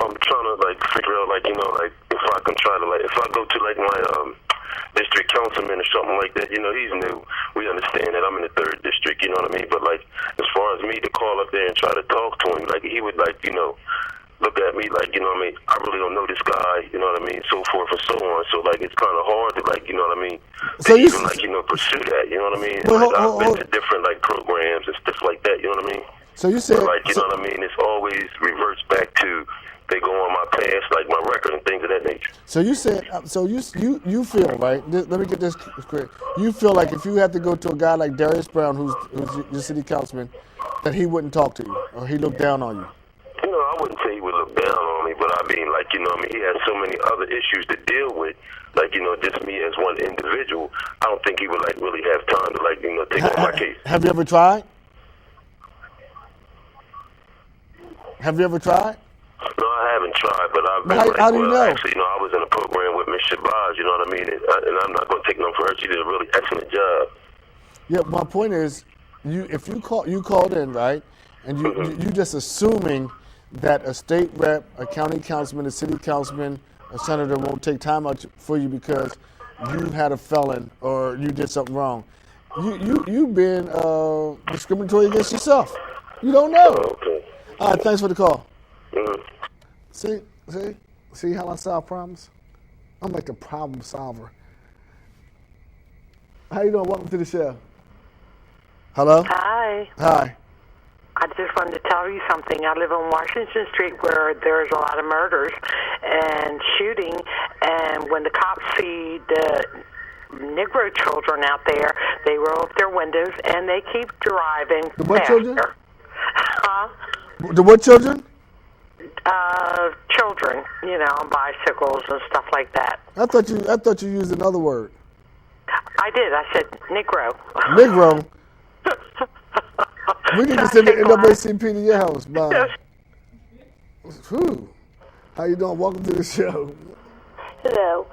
I'm trying to, like, figure out, like, you know, like, if I can try to, like, if I go to, like, my, district councilman or something like that, you know, he's new. We understand that I'm in the 3rd district, you know what I mean? But, like, as far as me to call up there and try to talk to him, like, he would, like, you know, look at me like, you know what I mean, I really don't know this guy, you know what I mean, so forth and so on. So, like, it's kind of hard to, like, you know what I mean, so you even, like, you know, pursue that, you know what I mean? Well, like, I've been to different, like, programs and stuff like that, you know what I mean? So you said... But, like, you know what I mean, it's always reverts back to they go on my past, like my record and things of that nature. So you said, so you feel, right? Let me get this correct. You feel like if you had to go to a guy like Darius Brown, who's your city councilman, that he wouldn't talk to you or he looked down on you. You know, I wouldn't say he would look down on me, but I mean, like, you know, I mean, he has so many other issues to deal with. Like, you know, just me as one individual, I don't think he would, like, really have time to, like, you know, take on my case. Have you ever tried? Have you ever tried? No, I haven't tried, but I've been, how do you know? Actually, you know, I was in a program with Miss Shabazz, you know what I mean? And I'm not going to take no for her. She did a really excellent job. Yeah, my point is, if you called in, right, and you just assuming that a state rep, a county councilman, a city councilman, a senator won't take time out for you because you had a felon or you did something wrong. You've been discriminatory against yourself. You don't know. Okay. All right, thanks for the call. Mm-hmm. See how I solve problems? I'm like the problem solver. How you doing? Welcome to the show. Hello? Hi. Hi. I just wanted to tell you something. I live on Washington Street where there's a lot of murders and shooting, and when the cops see the Negro children out there, they roll up their windows and they keep driving The what faster. children? Huh? The what children? Children, you know, on bicycles and stuff like that. I thought you used another word. I did. I said Negro. Negro. We need to send the NAACP to your house, Bob. Whew. How you doing? Welcome to the show. Hello.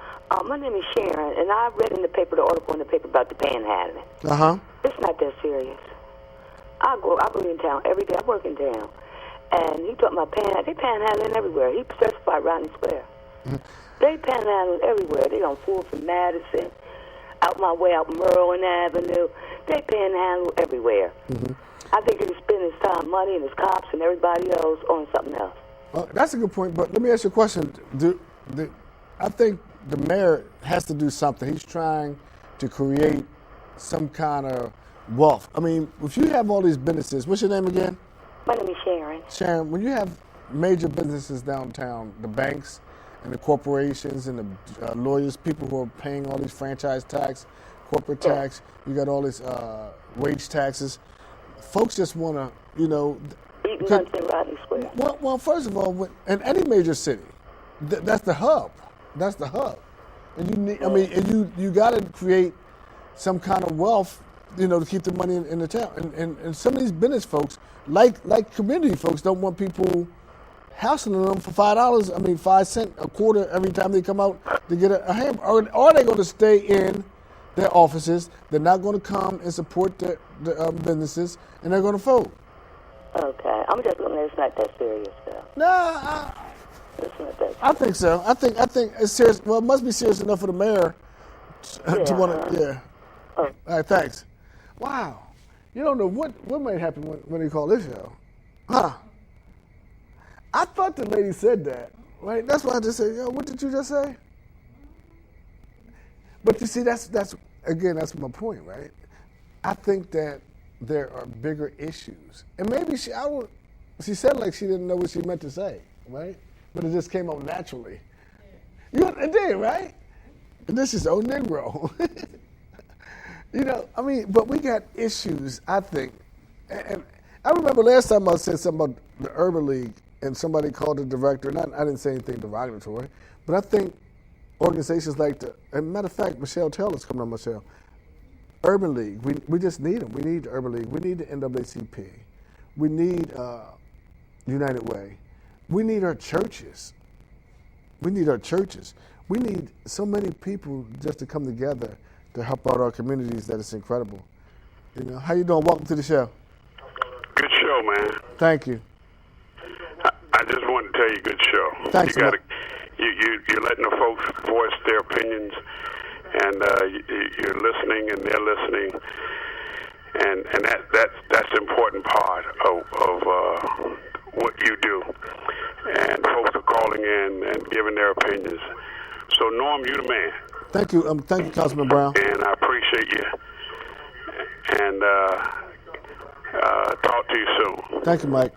My name is Sharon, and I read in the paper, the article in the paper about the panhandling. Uh-huh. It's not that serious. I go in town every day. I work in town. And he talking about they panhandling everywhere. He specified Rodney Square. Mm-hmm. They panhandling everywhere. They on 4th and Madison, out my way, out Merlin Avenue. They panhandle everywhere. Mm-hmm. I think he's spending his time, money, and his cops and everybody else on something else. That's a good point, but let me ask you a question. I think the mayor has to do something. He's trying to create some kind of wealth. I mean, if you have all these businesses, what's your name again? My name is Sharon. Sharon, when you have major businesses downtown, the banks, and the corporations and the lawyers, people who are paying all these franchise tax, corporate tax. You got all these wage taxes. Folks just want to, Eating lunch in Rodney Square. Well, first of all, in any major city, that's the hub. That's the hub, and you need. I mean, and you got to create some kind of wealth, to keep the money in the town. And some of these business folks, like community folks, don't want people hassling them for $5. I mean, 5 cents a quarter every time they come out to get a hamburger. Or are they going to stay in their offices? They're not going to come and support the businesses, and they're going to fold. Okay, I'm just looking at it's not that serious, though. Nah, It's not that serious. I think so. I think it's serious. Well, it must be serious enough for the mayor to want to. Yeah. Oh. All right. Thanks. Wow. You don't know what might happen when they call this show, huh? I thought the lady said that. Right. That's why I just said, what did you just say? But you see, that's my point, right? I think that there are bigger issues, and maybe she said like she didn't know what she meant to say, right? But it just came out naturally. It did, right? And this is old Negro. But we got issues, I think. And I remember last time I said something about the Urban League, and somebody called the director, and I didn't say anything derogatory, but I think organizations like and matter of fact, Michelle Taylor's coming on, Michelle. Urban League, we just need them. We need the Urban League. We need the NAACP. We need United Way. We need our churches. We need so many people just to come together to help out our communities that it's incredible. How you doing? Welcome to the show. Good show, man. Thank you. I just wanted to tell you, good show. Thanks. You're letting the folks voice their opinions, and you're listening, and they're listening, and that's the important part of what you do. And folks are calling in and giving their opinions. So Norm, you're the man. Thank you, Councilman Brown. And I appreciate you. And talk to you soon. Thank you, Mike.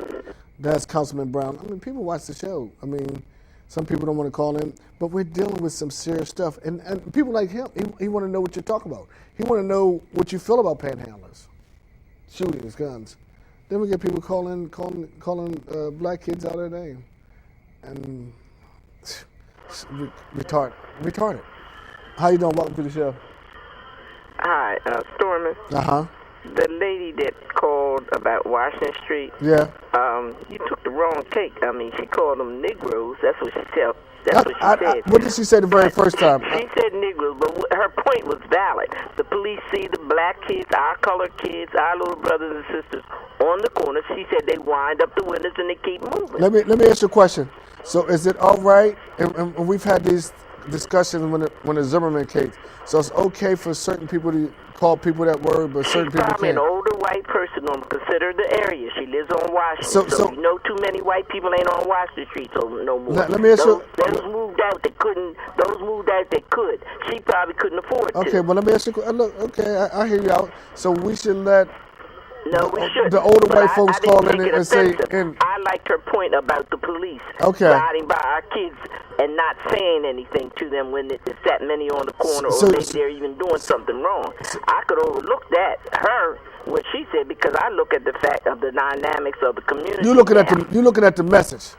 That's Councilman Brown. People watch the show. Some people don't want to call in, but we're dealing with some serious stuff. And people like him, he want to know what you're talking about. He want to know what you feel about panhandlers, shootings, guns. Then we get people calling black kids out of their name. And retarded. How you doing? Welcome to the show. Hi, Stormy. Uh-huh. The lady that called about Washington Street. Yeah. You took the wrong take. She called them Negroes. That's what she said. That's what she said. What did she say the very first time? She said Negroes, but her point was valid. The police see the black kids, our colored kids, our little brothers and sisters on the corner. She said they wind up the windows and they keep moving. Let me ask you a question. So is it all right? And we've had these discussions when the Zimmerman case. So it's okay for certain people to call people that word, but certain people can't. She's probably an older white person on consider the area. She lives on Washington, so you know too many white people ain't on Washington Street no more. Let me ask you. Those moved out that couldn't. Those moved out that could. She probably couldn't afford to. Okay, well let me ask you. Look, okay, I hear you out. So we should let. No, we shouldn't. The older white folks I call in and say. I liked her point about the police riding by our kids and not saying anything to them when it's that many on the corner, or maybe they're even doing something wrong. I could overlook that, what she said, because I look at the fact of the dynamics of the community. You're looking at the message.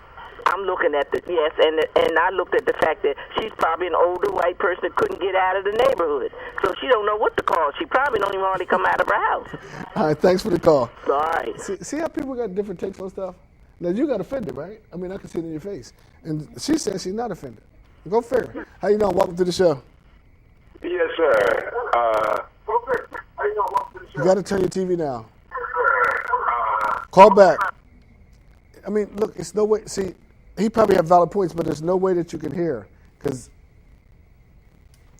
I'm looking at and I looked at the fact that she's probably an older white person that couldn't get out of the neighborhood, so she don't know what to call. She probably don't even hardly come out of her house. All right, thanks for the call. All right. See how people got different takes on stuff? Now, you got offended, right? I can see it in your face. And she says she's not offended. Go figure. How you doing? Welcome to the show. Yes, sir. You got to turn your TV down. Call back. Look, it's no way. See, he probably have valid points, but there's no way that you can hear. Because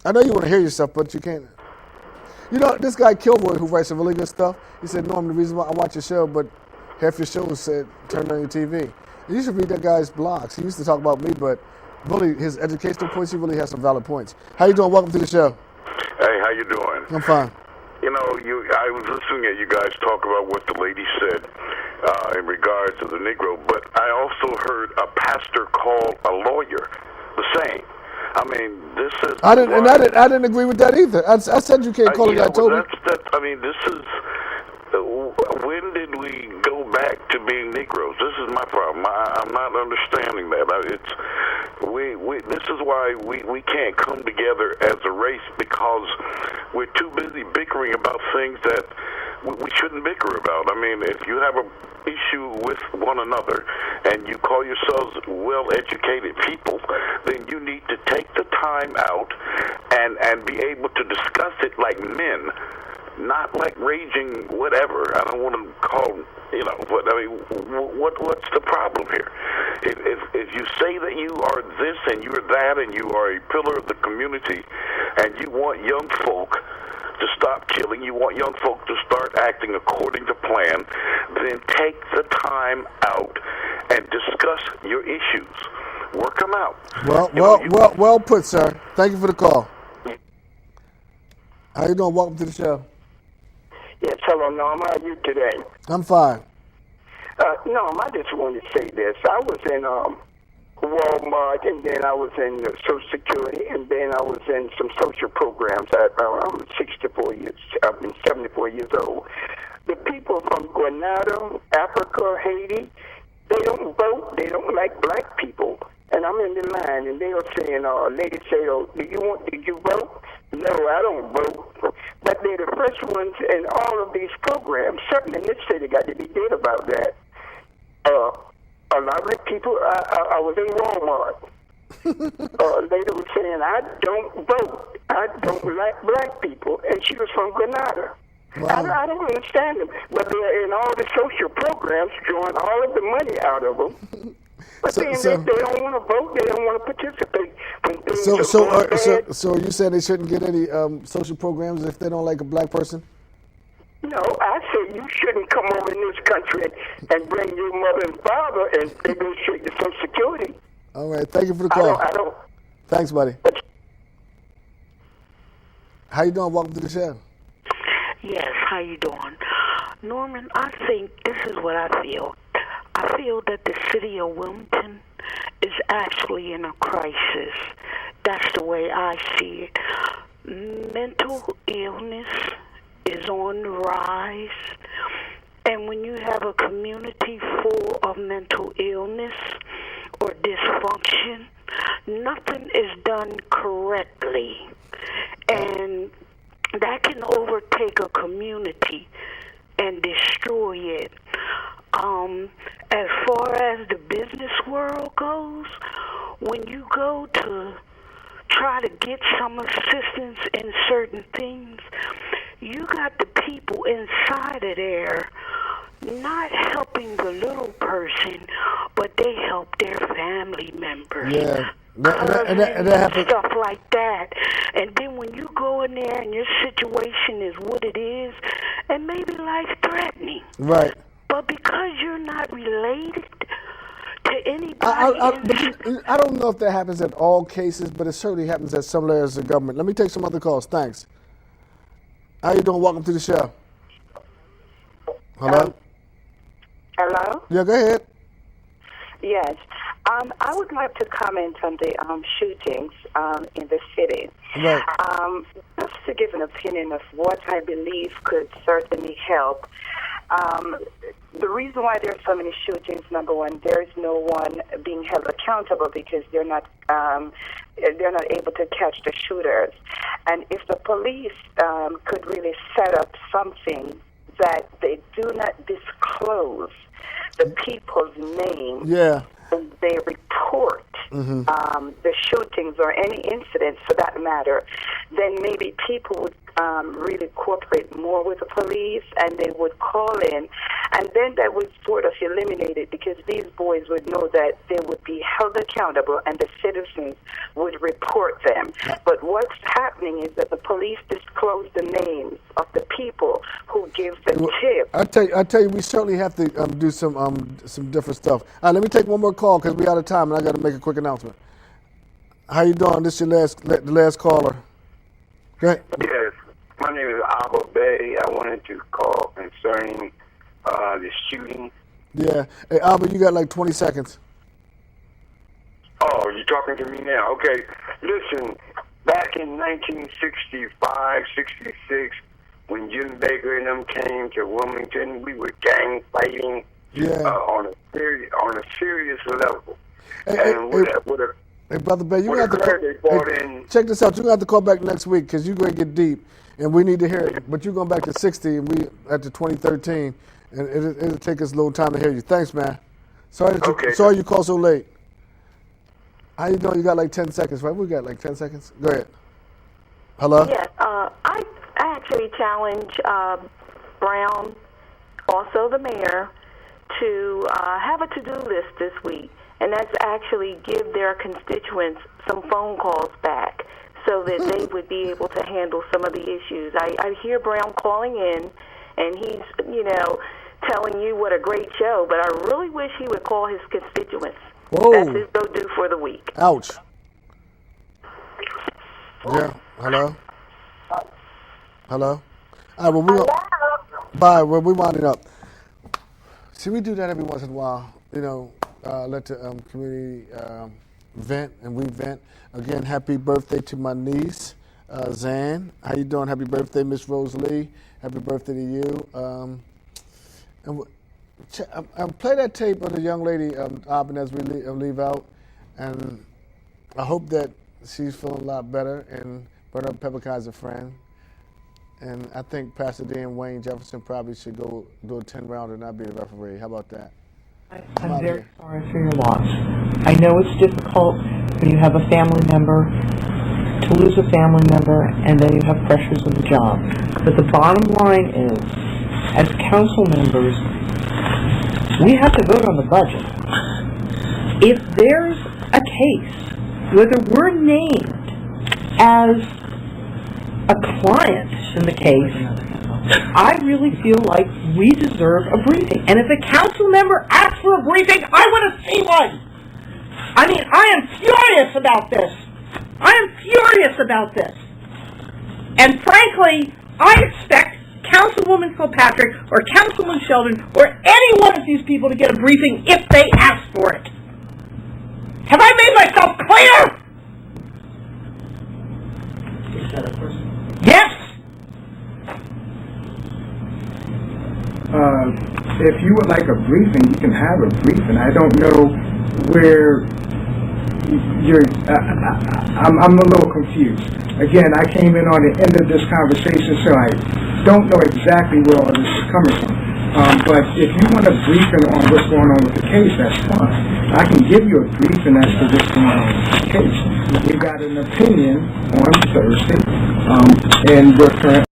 I know you want to hear yourself, but you can't. This guy Kilroy, who writes some really good stuff, he said, Norm, the reason why I watch your show, but half your show said turn on your TV. You should read that guy's blogs. He used to talk about me, but really his educational points, he really has some valid points. How you doing? Welcome to the show. Hey, how you doing? I'm fine. I was listening at you guys talk about what the lady said in regards to the Negro, but I also heard a pastor call a lawyer the same. I mean, this is. I didn't agree with that either. I said you can't call it that, Toby. I mean, this is. When did we go back to being Negroes? This is my problem. I'm not understanding that. This is why we can't come together as a race, because we're too busy bickering about things that we shouldn't bicker about. I mean, if you have an issue with one another and you call yourselves well-educated people, then you need to take the time out and be able to discuss it like men. Not like raging whatever. I don't want to call, but I mean, what's the problem here? If you say that you are this and you're that and you are a pillar of the community and you want young folk to stop killing, you want young folk to start acting according to plan, then take the time out and discuss your issues. Work them out. Well put, sir. Thank you for the call. How you doing? Welcome to the show. Yes, hello, Norm. How are you today? I'm fine. Norm, I just wanted to say this. I was in Walmart, and then I was in Social Security, and then I was in some social programs. I'm 74 years old. The people from Grenada, Africa, Haiti, they don't vote. They don't like black people. And I'm in the line, and they are saying, lady say, oh, did you vote? No, I don't vote. But they're the first ones in all of these programs. Certainly in this city got to be good about that. A lot of people, I was in Walmart. A lady was saying, I don't vote. I don't like black people. And she was from Grenada. Wow. I don't understand them. But they're in all the social programs, drawing all of the money out of them. But then they don't want to vote. They don't want to participate. So you said they shouldn't get any social programs if they don't like a black person? No, I said you shouldn't come over in this country and bring your mother and father and negotiate the Social Security. All right, thank you for the call. I don't. Thanks, buddy. How you doing? Welcome to the show. Yes, how you doing? Norman, I think this is what I feel. I feel that the city of Wilmington is actually in a crisis. That's the way I see it. Mental illness is on the rise. And when you have a community full of mental illness or dysfunction, nothing is done correctly. And that can overtake a community and destroy it. As far as the business world goes, when you go to try to get some assistance in certain things, you got the people inside of there not helping the little person, but they help their family members. Yeah. And that happens. Stuff like that. And then when you go in there and your situation is what it is, it may be life-threatening. Right. But because you're not related to anybody I don't know if that happens at all cases, but it certainly happens at some layers of government. Let me take some other calls. Thanks. How you doing? Welcome to the show. Hello? Hello? Yeah, go ahead. Yes. I would like to comment on the shootings in the city. Right. Just to give an opinion of what I believe could certainly help. The reason why there are so many shootings, number one, there is no one being held accountable because they're not able to catch the shooters. And if the police could really set up something that they do not disclose the people's name, yeah, and they report the shootings or any incidents for that matter, then maybe people would really cooperate more with the police, and they would call in, and then that would sort of eliminate it because these boys would know that they would be held accountable and the citizens would report them. But what's happening is that the police disclose the names of the people who give the tip. I tell you, we certainly have to do some different stuff. All right, let me take one more call because we're out of time, and I got to make a quick announcement. How you doing? This is the last caller. Go ahead. Yes, my name is Abba Bay. I wanted to call concerning the shooting. Yeah. Hey, Albert, you got like 20 seconds. Oh, you're talking to me now. Okay. Listen, back in 1965, 66, when Jim Baker and them came to Wilmington, we were gang fighting on a serious level. Hey, Brother Bay, you got to check this out. You're going to have to call back next week because you're going to get deep, and we need to hear it. But you're going back to 60, and we at the 2013, and it'll take us a little time to hear you. Thanks, man. Sorry you called so late. How you doing? You got like 10 seconds, right? We got like 10 seconds. Go ahead. Hello? Yes, I actually challenge Brown, also the mayor, to have a to-do list this week, and that's actually give their constituents some phone calls back so that they would be able to handle some of the issues. I hear Brown calling in, and he's, telling you what a great show, but I really wish he would call his constituents. Whoa. That's his go-do for the week. Ouch. Yeah. Hello? Hello? All right, bye. Well, we're winding up. See, we do that every once in a while. Let the community vent, and we vent. Again, happy birthday to my niece, Zan. How you doing? Happy birthday, Miss Rosalie. Happy birthday to you. And play that tape of the young lady, Auburn, as we leave out. And I hope that she's feeling a lot better. And Bernard Pepperkai's a friend. And I think Pastor Dan Wayne Jefferson probably should go do a 10-round and not be the referee. How about that? I'm very sorry for your loss. I know it's difficult when you have a family member, to lose a family member, and then you have pressures of the job. But the bottom line is, as council members, we have to vote on the budget. If there's a case, whether we're named as a client in the case, I really feel like we deserve a briefing. And if a council member asks for a briefing, I want to see one. I mean, I am furious about this. And frankly, I expect Councilwoman Kilpatrick or Councilman Sheldon or any one of these people to get a briefing if they ask for it. Have I made myself clear? Is that a person? Yes. If you would like a briefing, you can have a briefing. I don't know where you're. I'm a little confused. Again, I came in on the end of this conversation, so I don't know exactly where all this is coming from. But if you want a briefing on what's going on with the case, that's fine. I can give you a briefing as to what's going on with the case. We got an opinion on Thursday, and we're currently